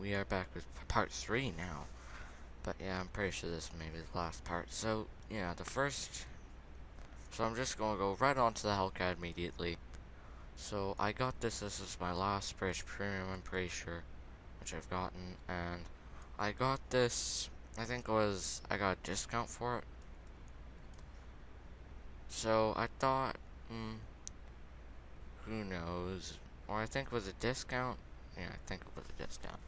we are back with part 3 now. But yeah, I'm pretty sure this may be the last part. So, yeah, So I'm just gonna go right on to the Hellcat immediately. So, I got this is my last British Premium, I'm pretty sure, which I've gotten. And I got this, I got a discount for it. So, I thought, who knows? Or I think it was a discount. Yeah, I think it was a discount.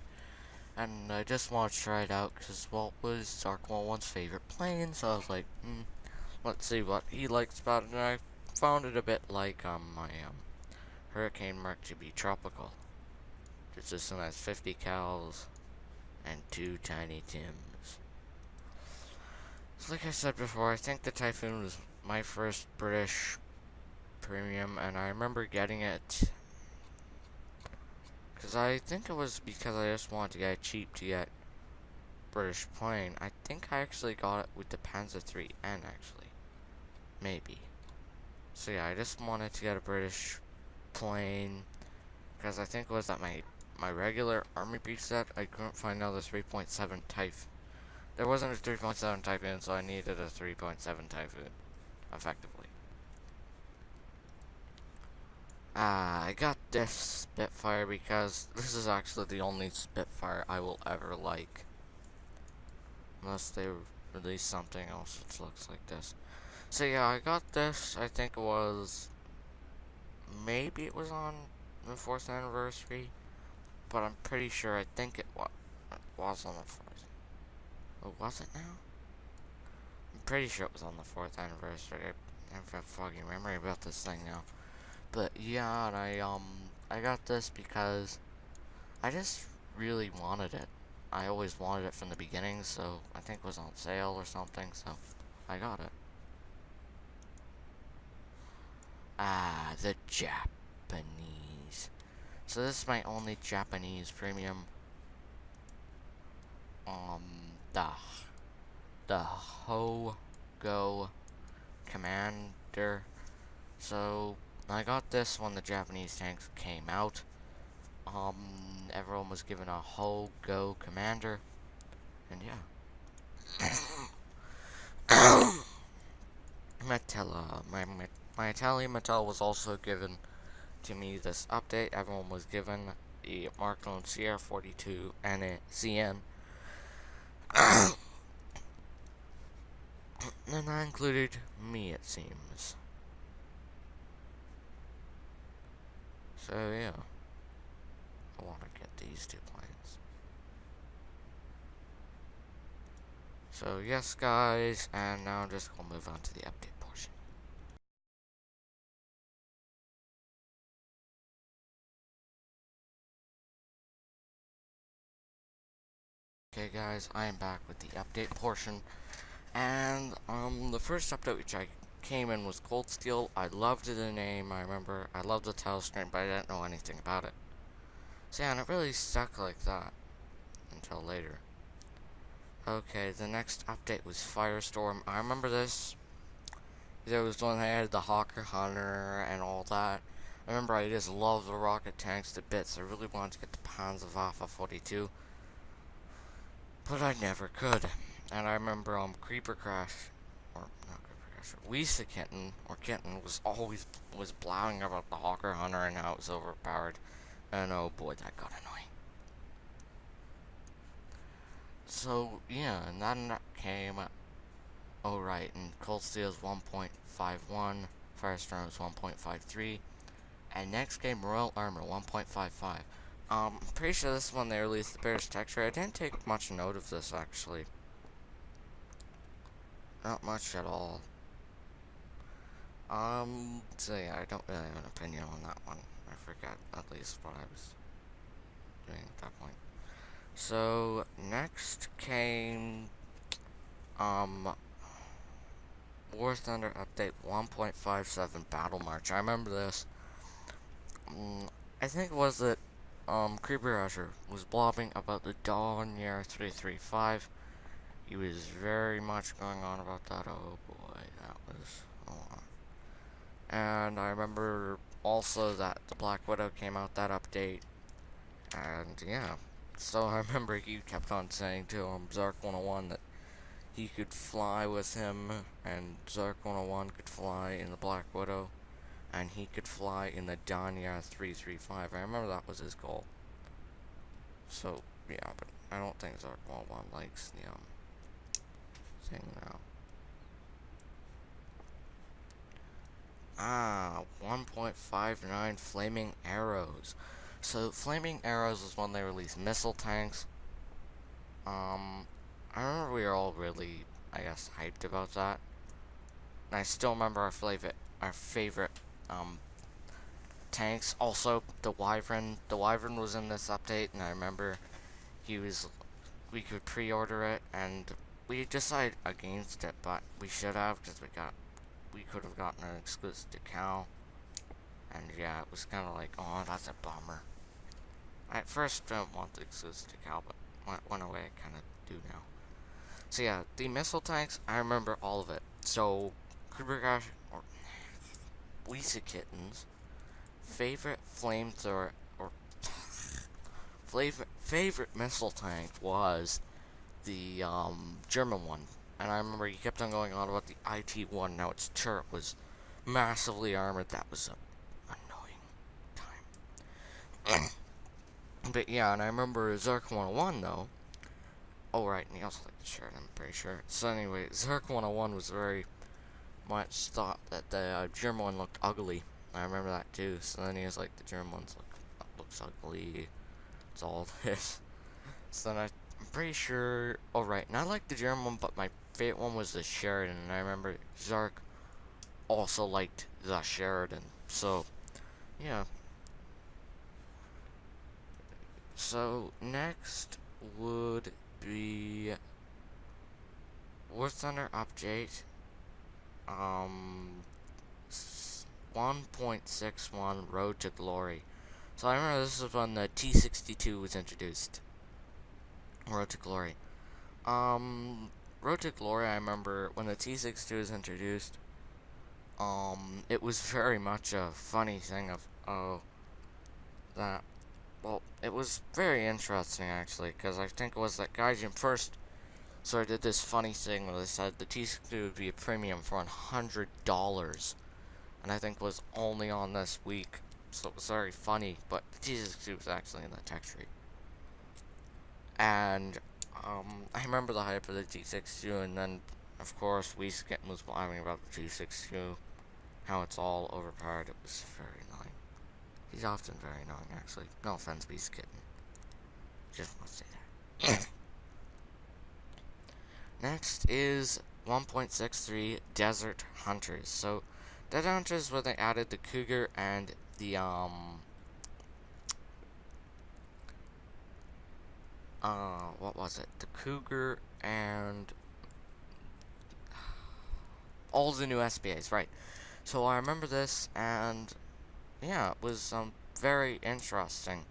And I just want to try it out because Walt was Ark-101's favorite plane, so I was like, let's see what he likes about it. And I found it a bit like my Hurricane Mark GB Tropical. This system has 50 cals and 2 Tiny Tims. So like I said before, I think the Typhoon was my first British premium, and I remember getting it because I think it was because I just wanted to get it cheap to get British plane. I think I actually got it with the Panzer IIIN actually. Maybe. So yeah, I just wanted to get a British plane because I think it was that my regular Army Beef set I couldn't find another 3.7 Typhoon. There wasn't a 3.7 Typhoon, so I needed a 3.7 Typhoon, effectively. I got this Spitfire because this is actually the only Spitfire I will ever like. Unless they release something else which looks like this. So yeah, I got this, I think it was, maybe it was on the 4th anniversary, but I'm pretty sure, I think it was on the 4th. Oh, was it now? I'm pretty sure it was on the 4th anniversary. I have a foggy memory about this thing now. But yeah, and I got this because I just really wanted it. I always wanted it from the beginning, so I think it was on sale or something, so I got it. Ah, the Japanese. So this is my only Japanese premium. Um, the the Hogo Commander. So I got this when the Japanese tanks came out. Everyone was given a Hogo Commander, and yeah. Metella, my Italian Metella was also given to me this update. Everyone was given the Mark Lone CR42 and a CN. And that included me, it seems. So yeah, I want to get these 2 planes. So yes, guys, and now I'm just gonna move on to the update portion. Okay, guys, I am back with the update portion, and the first update which I came in was Cold Steel. I loved the name. I remember I loved the title screen, but I didn't know anything about it. So yeah, and it really stuck like that until later. Okay, the next update was Firestorm. I remember this. There was one that had the Hawker Hunter and all that. I remember I just loved the rocket tanks to bits. I really wanted to get the Panzerwaffe 42, but I never could. And I remember Creeper Crash, or not Creeper Crash, Lisa Kitten, or Kitten, was blowing about the Hawker Hunter and how it was overpowered. And oh boy, that got annoying. So yeah, and then came, oh right, and Cold Steel is 1.51, Firestorm is 1.53, and next came Royal Armor 1.55. I'm pretty sure this one they released the British texture. I didn't take much note of this actually. Not much at all. So yeah, I don't really have an opinion on that one. I forget at least what I was doing at that point. So next came War Thunder Update 1.57 Battle March. I remember this. I think it was that Creeper Rusher was blobbing about the Dawn Year 335. He was very much going on about that. Oh boy, that was a lot. And I remember also that the Black Widow came out that update. And yeah. So I remember you kept on saying to Zark 101 that he could fly with him, and Zark 101 could fly in the Black Widow, and he could fly in the Danya 335. I remember that was his goal. So, yeah, but I don't think Zark 101 likes the, thing now. 1.59 flaming arrows. So, flaming arrows was when they released missile tanks. I remember we were all really, I guess, hyped about that. And I still remember our favorite, tanks. Also, the Wyvern. The Wyvern was in this update, and I remember we could pre-order it, and we decided against it, but we should have, because we could have gotten an exclusive decal. And yeah, it was kind of like, oh, that's a bummer. I at first didn't want the exclusive decal, but went away, I kind of do now. So yeah, the missile tanks, I remember all of it. So, Kubrigash, or Lisa Kitten's favorite flamethrower, or favorite missile tank was the German one. And I remember he kept on going on about the IT-1. Now its turret was massively armored. That was a annoying time. But yeah, and I remember Zark 101 though. Oh right, and he also liked the shirt, I'm pretty sure. So anyway, Zark 101 was very much thought that the German one looked ugly. I remember that too. So then he was like, the German one's looks ugly. It's all this. So then I'm pretty sure. Oh right, and I liked the German one, but my favorite one was the Sheridan. And I remember Zark also liked the Sheridan. So yeah. So next would be War Thunder update. 1.61 Road to Glory. So I remember this was when the T62 was introduced. Road to Glory. Road to Glory, I remember when the T62 was introduced, it was very much a funny thing that, well, it was very interesting actually, because I think it was that Gaijin first sort of did this funny thing where they said the T62 would be a premium for $100, and I think was only on this week, so it was very funny, but the T62 was actually in the tech tree. And, I remember the hype of the T62, and then, of course, Weeskitten was blabbing about the T62, how it's all overpowered. It was very annoying. He's often very annoying, actually. No offense, Weeskitten. Just want to say that. Next is 1.63 Desert Hunters. So, Desert Hunters where they added the Cougar and the, what was it? The Cougar and all the new SPAs, right. So I remember this, and yeah, it was, very interesting.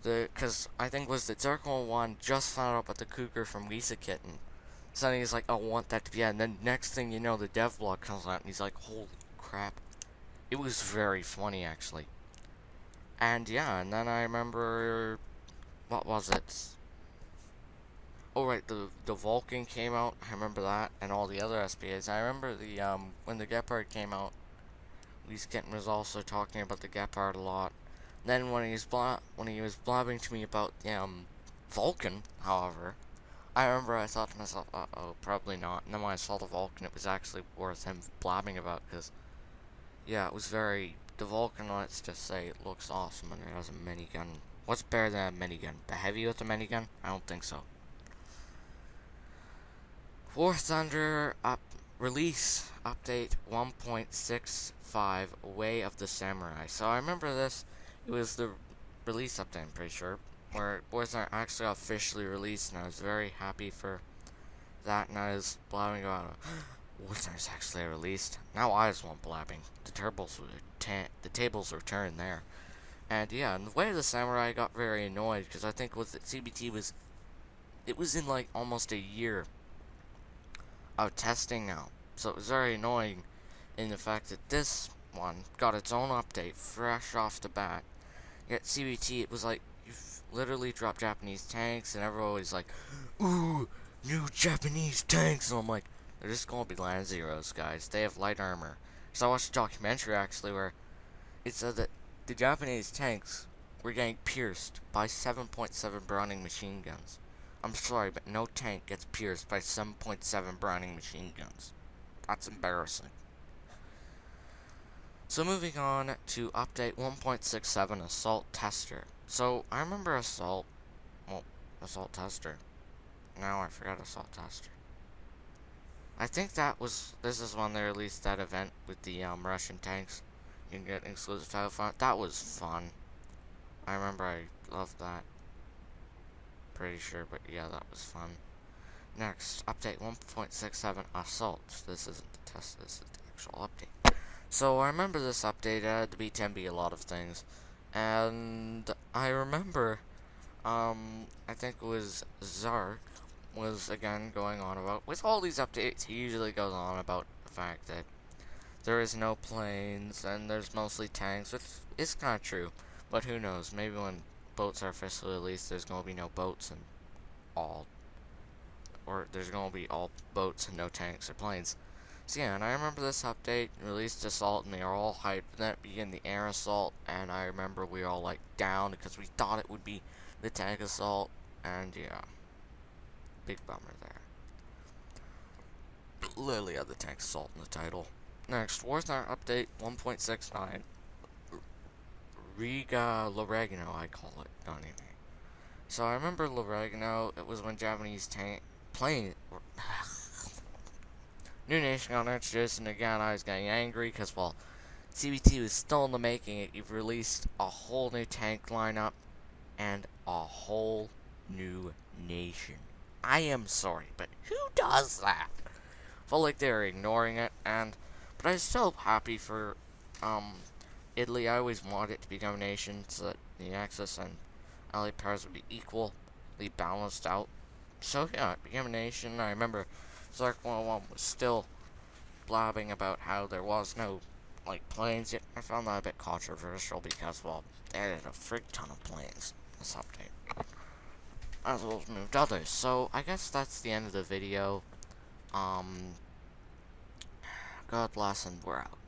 Because I think was the Zircon one just found out about the Cougar from Lisa Kitten. So then he's like, oh, I want that to be added. And then next thing you know, the dev blog comes out, and he's like, holy crap. It was very funny, actually. And yeah, and then I remember, what was it? Oh right, the Vulcan came out. I remember that, and all the other SPAs. I remember the when the Gepard came out, Lise Kitten was also talking about the Gepard a lot. Then when he was blabbing to me about the Vulcan, however, I remember I thought to myself, uh-oh, probably not. And then when I saw the Vulcan, it was actually worth him blabbing about, because yeah, it was very. The Vulcan, let's just say, it looks awesome, and it has a minigun. What's better than a minigun? The Heavy with a minigun? I don't think so. War Thunder release update 1.65 Way of the Samurai. So I remember this. It was the release update, I'm pretty sure, where War Thunder actually officially released, and I was very happy for that. And I was blabbing about War Thunder's actually released. Now I just want blabbing. The tables were turned there. And yeah, and the Way of the Samurai got very annoyed because I think with the CBT it was in like almost a year of testing now. So it was very annoying in the fact that this one got its own update fresh off the bat. Yet CBT, it was like, literally dropped Japanese tanks, and everyone was like, "Ooh, new Japanese tanks!" And I'm like, they're just gonna be land zeros, guys. They have light armor. So I watched a documentary actually where it said that the Japanese tanks were getting pierced by 7.7 Browning machine guns. I'm sorry, but no tank gets pierced by 7.7 Browning machine guns. That's embarrassing. So moving on to update 1.67 Assault Tester. So I remember Assault Tester. Now I forgot Assault Tester. I think this is when they released that event with the Russian tanks. You can get exclusive title font. That was fun. I remember I loved that. Pretty sure, but yeah, that was fun. Next, update 1.67 Assault. This isn't the test, this is the actual update. So I remember this update had to be 10B a lot of things. And I remember, I think it was Zark was again going on about, with all these updates, he usually goes on about the fact that there is no planes and there's mostly tanks, which is kind of true. But who knows, maybe when boats are officially released, there's going to be no boats and all, or there's going to be all boats and no tanks or planes. So yeah, and I remember this update released Assault, and they are all hyped. Then it began the Air Assault, and I remember we all like down because we thought it would be the Tank Assault, and yeah, big bummer there. Literally had the Tank Assault in the title. Next, Warzone update 1.69. Riga L'Oregano, I call it. Don't even. So I remember L'Oregano. It was when Japanese tank plane. New nation got introduced, and again I was getting angry because, well, CBT was still in the making. You've released a whole new tank lineup and a whole new nation. I am sorry, but who does that? Felt like they were ignoring it, but I was still happy for Italy. I always wanted it to become a nation so that the Axis and Allied powers would be equally balanced out. So yeah, it became a nation. I remember Zark 101 was still blabbing about how there was no planes yet. I found that a bit controversial because, well, they added a frig ton of planes in this update, as well as moved others. So I guess that's the end of the video. God bless and we're out.